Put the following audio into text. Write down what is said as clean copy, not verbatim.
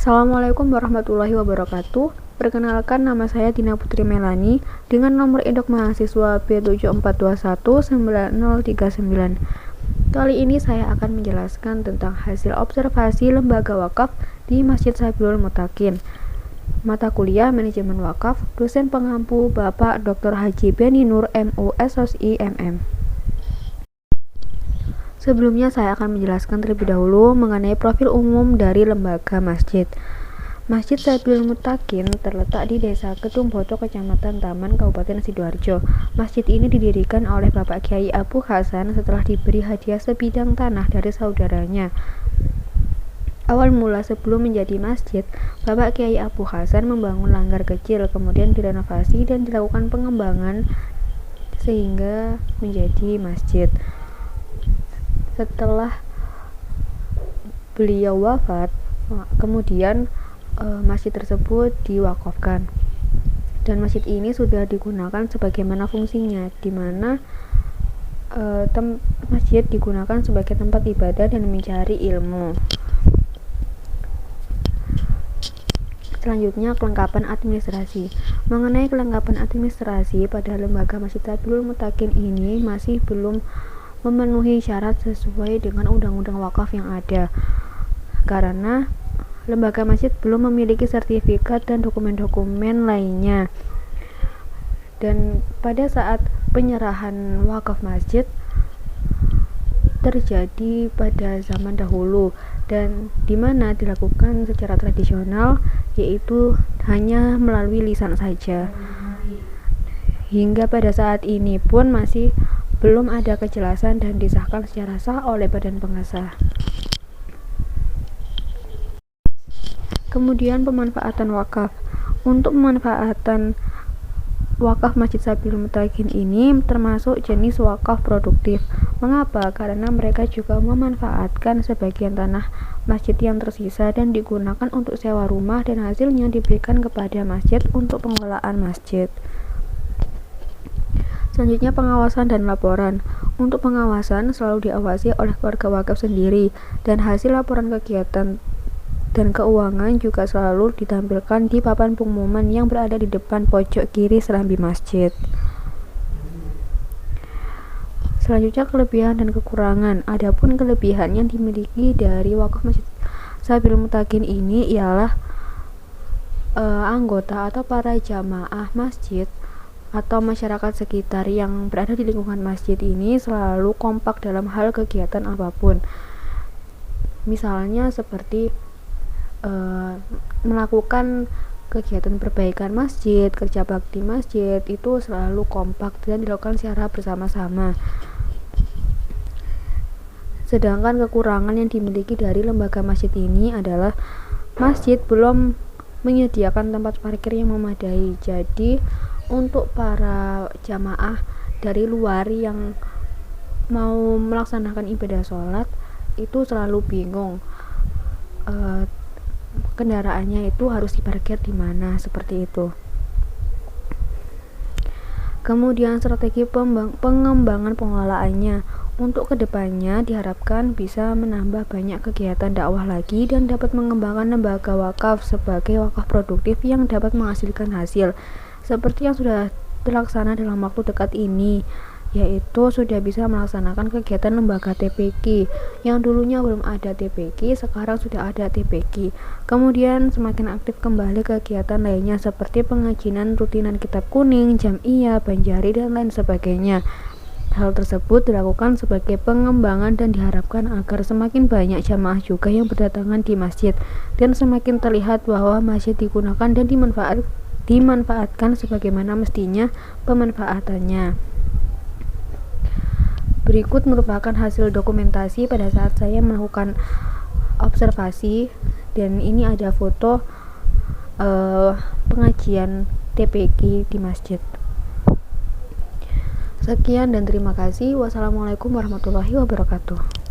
Assalamualaikum warahmatullahi wabarakatuh. Perkenalkan, nama saya Dina Putri Melani dengan nomor induk mahasiswa B74219039. Kali ini saya akan menjelaskan tentang hasil observasi lembaga wakaf di Masjid Sabilul Mutakin. Mata kuliah Manajemen Wakaf, dosen pengampu Bapak Dr. Haji Beni Nur MU SOSI MM. Sebelumnya saya akan menjelaskan terlebih dahulu mengenai profil umum dari lembaga masjid. Masjid Sabilul Mutakin terletak di Desa Kedung Boto, Kecamatan Taman, Kabupaten Sidoarjo. Masjid ini didirikan oleh Bapak Kiai Abu Hasan setelah diberi hadiah sebidang tanah dari saudaranya. Awal mula sebelum menjadi masjid, Bapak Kiai Abu Hasan membangun langgar kecil, kemudian direnovasi dan dilakukan pengembangan sehingga menjadi masjid. Setelah beliau wafat, kemudian masjid tersebut diwakafkan, dan masjid ini sudah digunakan sebagaimana fungsinya, di mana masjid digunakan sebagai tempat ibadah dan mencari ilmu. Selanjutnya, kelengkapan administrasi. Mengenai kelengkapan administrasi pada lembaga Masjid Sabilul Mutakin ini masih belum memenuhi syarat sesuai dengan undang-undang wakaf yang ada, karena lembaga masjid belum memiliki sertifikat dan dokumen-dokumen lainnya. Dan pada saat penyerahan wakaf masjid terjadi pada zaman dahulu, dan di mana dilakukan secara tradisional, yaitu hanya melalui lisan saja. Hingga pada saat ini pun masih belum ada kejelasan dan disahkan secara sah oleh Badan Pengasah. Kemudian pemanfaatan wakaf. Untuk pemanfaatan wakaf Masjid Sabilul Mutakin ini termasuk jenis wakaf produktif. Mengapa? Karena mereka juga memanfaatkan sebagian tanah masjid yang tersisa dan digunakan untuk sewa rumah, dan hasilnya diberikan kepada masjid untuk pengelolaan masjid. Selanjutnya, pengawasan dan laporan. Untuk pengawasan selalu diawasi oleh keluarga wakaf sendiri, dan hasil laporan kegiatan dan keuangan juga selalu ditampilkan di papan pengumuman yang berada di depan pojok kiri serambi masjid. Selanjutnya, kelebihan dan kekurangan. Adapun kelebihan yang dimiliki dari wakaf Masjid Sabilul Mutakin ini ialah anggota atau para jamaah masjid atau masyarakat sekitar yang berada di lingkungan masjid ini selalu kompak dalam hal kegiatan apapun. Misalnya seperti melakukan kegiatan perbaikan masjid, kerja bakti masjid, itu selalu kompak dan dilakukan secara bersama-sama. Sedangkan kekurangan yang dimiliki dari lembaga masjid ini adalah masjid belum menyediakan tempat parkir yang memadai. Jadi untuk para jamaah dari luar yang mau melaksanakan ibadah sholat itu selalu bingung kendaraannya itu harus diparkir di mana, seperti itu. Kemudian strategi pengembangan pengelolaannya. Untuk kedepannya diharapkan bisa menambah banyak kegiatan dakwah lagi dan dapat mengembangkan lembaga wakaf sebagai wakaf produktif yang dapat menghasilkan hasil, seperti yang sudah terlaksana dalam waktu dekat ini, yaitu sudah bisa melaksanakan kegiatan lembaga TPQ. Yang dulunya belum ada TPQ, sekarang sudah ada TPQ. Kemudian semakin aktif kembali kegiatan lainnya seperti pengajian rutinan kitab kuning, jam'iyah, banjari, dan lain sebagainya. Hal tersebut dilakukan sebagai pengembangan dan diharapkan agar semakin banyak jamaah juga yang berdatangan di masjid, dan semakin terlihat bahwa masjid digunakan dan dimanfaatkan sebagaimana mestinya pemanfaatannya. Berikut merupakan hasil dokumentasi pada saat saya melakukan observasi, dan ini ada foto pengajian TPQ di masjid. Sekian dan terima kasih. Wassalamualaikum warahmatullahi wabarakatuh.